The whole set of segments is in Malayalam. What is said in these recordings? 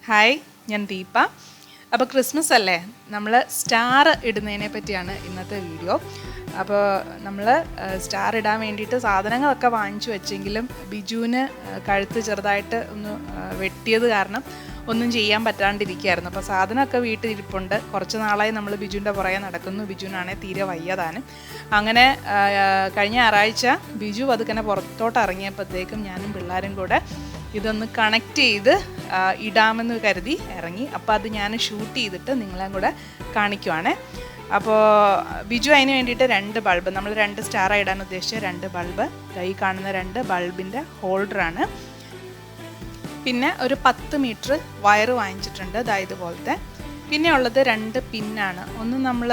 ഹായ്, ഞാൻ ദീപ. അപ്പോൾ ക്രിസ്മസ് അല്ലേ, നമ്മൾ സ്റ്റാർ ഇടുന്നതിനെ പറ്റിയാണ് ഇന്നത്തെ വീഡിയോ. അപ്പോൾ നമ്മൾ സ്റ്റാർ ഇടാൻ വേണ്ടിയിട്ട് സാധനങ്ങളൊക്കെ വാങ്ങിച്ചു വെച്ചെങ്കിലും ബിജുവിന് കഴുത്ത് ചെറുതായിട്ട് ഒന്ന് വെട്ടിയത് കാരണം ഒന്നും ചെയ്യാൻ പറ്റാണ്ടിരിക്കുകയായിരുന്നു. അപ്പോൾ സാധനമൊക്കെ വീട്ടിലിരിപ്പുണ്ട്. കുറച്ച് നാളായി നമ്മൾ ബിജുവിൻ്റെ പുറകെ നടക്കുന്നു. ബിജുവിനാണെങ്കിൽ തീരെ വയ്യതാനും. അങ്ങനെ കഴിഞ്ഞ ഞായറാഴ്ച ബിജു അതുക്കന്നെ പുറത്തോട്ട് ഇറങ്ങിയപ്പോഴത്തേക്കും ഞാനും പിള്ളേരും കൂടെ ഇതൊന്ന് കണക്ട് ചെയ്ത് ഇടാമെന്ന് കരുതി ഇറങ്ങി. അപ്പോൾ അത് ഞാൻ ഷൂട്ട് ചെയ്തിട്ട് നിങ്ങളെയും കൂടെ കാണിക്കുവാണ്. അപ്പോൾ ബിജു അതിന് വേണ്ടിയിട്ട് 2 ബൾബ്, നമ്മൾ 2 സ്റ്റാർ ഇടാൻ ഉദ്ദേശിച്ച 2 ബൾബ്, ഈ കാണുന്ന 2 ബൾബിൻ്റെ ഹോൾഡറാണ്. പിന്നെ ഒരു 10 മീറ്റർ വയർ വാങ്ങിച്ചിട്ടുണ്ട്, ഇതുപോലത്തെ. പിന്നെ ഉള്ളത് 2 പിന്നാണ്. ഒന്ന് നമ്മൾ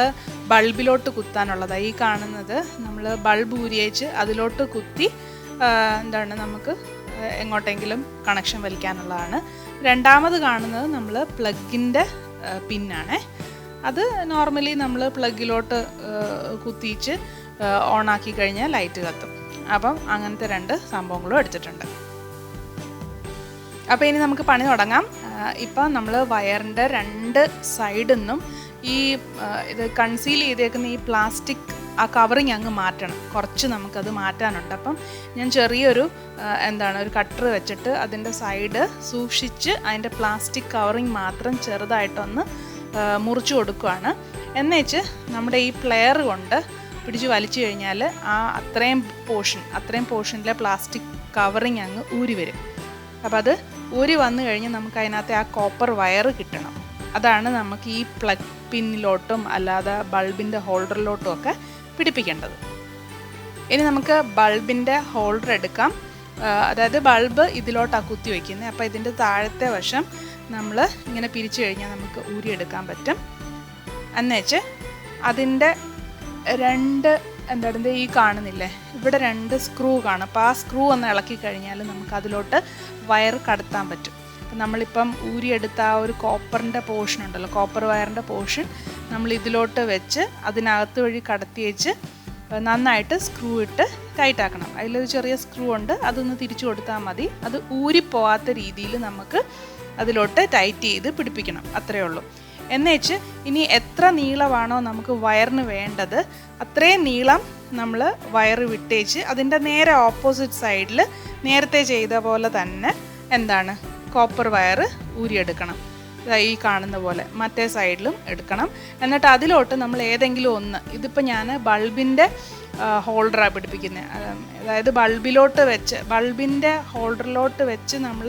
ബൾബിലോട്ട് കുത്താനുള്ളത്, ഈ കാണുന്നത് നമ്മൾ ബൾബ് ഊരിയേച്ച് അതിലോട്ട് കുത്തി നമുക്ക് എങ്ങോട്ടെങ്കിലും കണക്ഷൻ വലിക്കാനുള്ളതാണ്. രണ്ടാമത് കാണുന്നത് നമ്മൾ പ്ലഗിൻ്റെ പിന്നാണ്. അത് നോർമലി നമ്മൾ പ്ലഗിലോട്ട് കുത്തിച്ച് ഓണാക്കി കഴിഞ്ഞാൽ ലൈറ്റ് കത്തും. അപ്പം അങ്ങനത്തെ 2 സംഭവങ്ങളും എടുത്തിട്ടുണ്ട്. അപ്പോൾ ഇനി നമുക്ക് പണി തുടങ്ങാം. ഇപ്പം നമ്മൾ വയറിൻ്റെ 2 സൈഡിൽ നിന്നും ഇത് കൺസീൽ ചെയ്തേക്കുന്ന ഈ പ്ലാസ്റ്റിക് കവറിങ് അങ്ങ് മാറ്റണം. കുറച്ച് നമുക്കത് മാറ്റാനുണ്ട്. അപ്പം ഞാൻ ചെറിയൊരു ഒരു കട്ടർ വെച്ചിട്ട് അതിൻ്റെ സൈഡ് സൂക്ഷിച്ച് അതിൻ്റെ പ്ലാസ്റ്റിക് കവറിങ് മാത്രം ചെറുതായിട്ടൊന്ന് മുറിച്ച് കൊടുക്കുകയാണ്. എന്നുവെച്ച് നമ്മുടെ ഈ പ്ലെയർ കൊണ്ട് പിടിച്ച് വലിച്ചു കഴിഞ്ഞാൽ അത്രയും പോർഷനിലെ പ്ലാസ്റ്റിക് കവറിങ് അങ്ങ് ഊരി വരും. അപ്പോൾ അത് ഊരി വന്നു കഴിഞ്ഞ് നമുക്ക് അതിനകത്ത് ആ കോപ്പർ വയർ കിട്ടണം. അതാണ് നമുക്ക് ഈ പ്ലഗ് പിന്നിലോട്ടും അല്ലാതെ ബൾബിൻ്റെ ഹോൾഡറിലോട്ടും ഒക്കെ പിടിപ്പിക്കേണ്ടത്. ഇനി നമുക്ക് ബൾബിൻ്റെ ഹോൾഡർ എടുക്കാം. അതായത് ബൾബ് ഇതിലോട്ടാണ് കുത്തി വയ്ക്കുന്നത്. അപ്പോൾ ഇതിൻ്റെ താഴത്തെ വശം നമ്മൾ ഇങ്ങനെ പിരിച്ചു കഴിഞ്ഞാൽ നമുക്ക് ഊരിയെടുക്കാൻ പറ്റും. എന്നുവെച്ച് അതിൻ്റെ 2 ഈ കാണുന്നില്ലേ, ഇവിടെ 2 സ്ക്രൂ കാണും. അപ്പോൾ ആ സ്ക്രൂ ഒന്ന് ഇളക്കി കഴിഞ്ഞാൽ നമുക്ക് അതിലോട്ട് വയർ കടത്താൻ പറ്റും. അപ്പം നമ്മളിപ്പം ഊരിയെടുത്ത ആ ഒരു കോപ്പറിൻ്റെ പോർഷൻ ഉണ്ടല്ലോ, കോപ്പർ വയറിൻ്റെ പോർഷൻ നമ്മൾ ഇതിലോട്ട് വെച്ച് അതിനകത്ത് വഴി കടത്തി വെച്ച് നന്നായിട്ട് സ്ക്രൂ ഇട്ട് ടൈറ്റാക്കണം. അതിലൊരു ചെറിയ സ്ക്രൂ ഉണ്ട്, അതൊന്ന് തിരിച്ചു കൊടുത്താൽ മതി. അത് ഊരിപ്പോവാത്ത രീതിയിൽ നമുക്ക് അതിലോട്ട് ടൈറ്റ് ചെയ്ത് പിടിപ്പിക്കണം, അത്രയേ ഉള്ളൂ. എന്നുവെച്ച് ഇനി എത്ര നീളമാണോ നമുക്ക് വയറിന് വേണ്ടത് അത്രയും നീളം നമ്മൾ വയർ വിട്ടേച്ച് അതിൻ്റെ നേരെ ഓപ്പോസിറ്റ് സൈഡിൽ നേരത്തെ ചെയ്ത പോലെ തന്നെ കോപ്പർ വയർ ഊരിയെടുക്കണം. ഈ കാണുന്ന പോലെ മറ്റേ സൈഡിലും എടുക്കണം. എന്നിട്ട് അതിലോട്ട് നമ്മൾ ഏതെങ്കിലും ഒന്ന്, ഇതിപ്പോൾ ഞാൻ ബൾബിൻ്റെ ഹോൾഡറാണ് പിടിപ്പിക്കുന്നത്. അതായത് ബൾബിൻ്റെ ഹോൾഡറിലോട്ട് വെച്ച് നമ്മൾ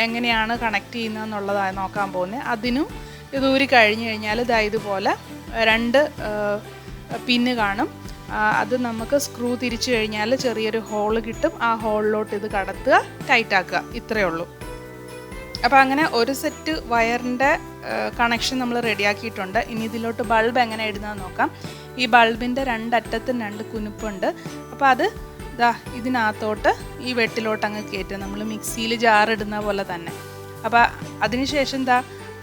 എങ്ങനെയാണ് കണക്ട് ചെയ്യുന്നതെന്നുള്ളതാണ് നോക്കാൻ പോകുന്നത്. അതിനും ഇത് ഊരി കഴിഞ്ഞ് കഴിഞ്ഞാൽ ഇതുപോലെ 2 പിന്ന് കാണും. അത് നമുക്ക് സ്ക്രൂ തിരിച്ചു കഴിഞ്ഞാൽ ചെറിയൊരു ഹോള് കിട്ടും. ആ ഹോളിലോട്ട് ഇത് കടത്തുക, ടൈറ്റാക്കുക, ഇത്രയേ ഉള്ളൂ. അപ്പോൾ അങ്ങനെ ഒരു സെറ്റ് വയറിൻ്റെ കണക്ഷൻ നമ്മൾ റെഡിയാക്കിയിട്ടുണ്ട്. ഇനി ഇതിലോട്ട് ബൾബ് എങ്ങനെ ഇടുന്നതെന്ന് നോക്കാം. ഈ ബൾബിൻ്റെ 2 അറ്റത്തും 2 കുനുപ്പുണ്ട്. അപ്പോൾ അത് ഇതിനകത്തോട്ട് ഈ വെട്ടിലോട്ട് അങ്ങ് കയറ്റുക, നമ്മൾ മിക്സിയിൽ ജാറിടുന്ന പോലെ തന്നെ. അപ്പോൾ അതിനുശേഷം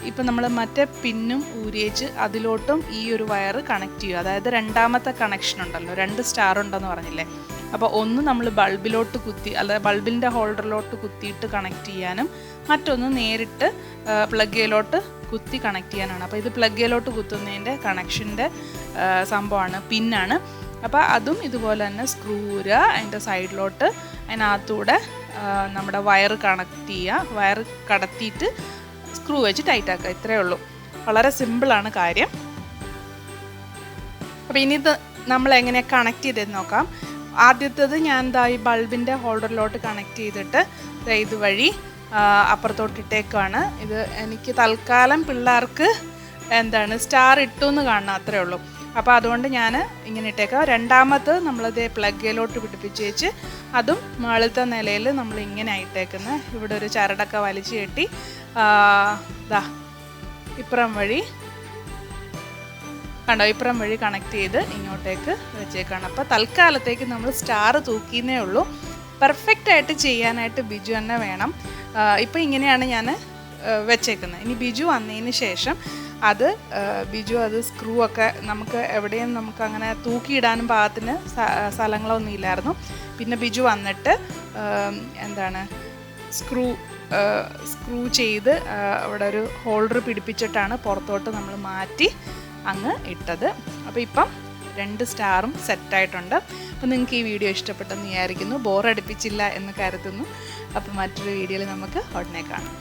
ഇപ്പം നമ്മൾ മറ്റേ പിന്നും ഊരിയേച്ച് അതിലോട്ടും ഈ ഒരു വയർ കണക്ട് ചെയ്യുക. അതായത് 2ാമത്തെ കണക്ഷൻ ഉണ്ടല്ലോ, 2 സ്റ്റാർ ഉണ്ടെന്ന് പറഞ്ഞില്ലേ. അപ്പോൾ ഒന്ന് നമ്മൾ ബൾബിലോട്ട് കുത്തി, അതായത് ബൾബിൻ്റെ ഹോൾഡറിലോട്ട് കുത്തിയിട്ട് കണക്ട് ചെയ്യാനും മറ്റൊന്ന് നേരിട്ട് പ്ലഗിലോട്ട് കുത്തി കണക്ട് ചെയ്യാനാണ്. അപ്പോൾ ഇത് പ്ലഗിലോട്ട് കുത്തുന്നതിൻ്റെ കണക്ഷൻ്റെ സംഭവമാണ്, പിന്നാണ്. അപ്പോൾ അതും ഇതുപോലെ തന്നെ സ്ക്രൂര അതിൻ്റെ സൈഡിലോട്ട് അതിനകത്തൂടെ നമ്മുടെ വയർ കണക്ട് ചെയ്യുക, വയർ കടത്തിയിട്ട് സ്ക്രൂ വെച്ച് ടൈറ്റാക്കുക, ഇത്രയേ ഉള്ളൂ. വളരെ സിമ്പിളാണ് കാര്യം. അപ്പോൾ ഇനി ഇത് നമ്മൾ എങ്ങനെയാണ് കണക്ട് ചെയ്തെന്ന് നോക്കാം. ആദ്യത്തേത് ഞാൻ ഈ ബൾബിൻ്റെ ഹോൾഡറിലോട്ട് കണക്ട് ചെയ്തിട്ട് ഇതുവഴി അപ്പുറത്തോട്ടിട്ടേക്കാണ്. ഇത് എനിക്ക് തൽക്കാലം പിള്ളേർക്ക് സ്റ്റാർ ഇട്ടു എന്ന് കാണണം, അത്രയേ ഉള്ളൂ. അപ്പോൾ അതുകൊണ്ട് ഞാൻ ഇങ്ങനെ ഇട്ടേക്കാം. 2ാമത് നമ്മളത് പ്ലഗിലോട്ട് പിടിപ്പിച്ച് വെച്ച് അതും മുകളിലത്തെ നിലയിൽ നമ്മൾ ഇങ്ങനെ ആയിട്ടേക്കുന്നത്. ഇവിടെ ഒരു ചരടൊക്കെ വലിച്ചു കെട്ടി ഇപ്പുറം വഴി കണക്ട് ചെയ്ത് ഇങ്ങോട്ടേക്ക് വെച്ചേക്കാണ്. അപ്പോൾ തൽക്കാലത്തേക്ക് നമ്മൾ സ്റ്റാർ തൂക്കിയെന്നേ ഉള്ളൂ. പെർഫെക്റ്റായിട്ട് ചെയ്യാനായിട്ട് ബിജു തന്നെ വേണം. ഇപ്പോൾ ഇങ്ങനെയാണ് ഞാൻ വെച്ചേക്കുന്നത്. ഇനി ബിജു വന്നതിന് ശേഷം ബിജു അത് സ്ക്രൂ ഒക്കെ നമുക്ക് എവിടെയും നമുക്ക് അങ്ങനെ തൂക്കിയിടാനും പാകത്തിന് സ്ഥലങ്ങളൊന്നും ഇല്ലായിരുന്നു. പിന്നെ ബിജു വന്നിട്ട് സ്ക്രൂ സ്ക്രൂ ചെയ്ത് അവിടെ ഒരു ഹോൾഡർ പിടിപ്പിച്ചിട്ടാണ് പുറത്തോട്ട് നമ്മൾ മാറ്റി അങ്ങ് ഇട്ടത്. അപ്പോൾ ഇപ്പം 2 സ്റ്റാറും സെറ്റായിട്ടുണ്ട്. അപ്പോൾ നിങ്ങൾക്ക് ഈ വീഡിയോ ഇഷ്ടപ്പെട്ടെന്ന് വിചാരിക്കുന്നു, ബോറടിപ്പിച്ചില്ല എന്ന് കരുതുന്നു. അപ്പോൾ മറ്റൊരു വീഡിയോയിൽ നമുക്ക് ഉടനെ കാണാം.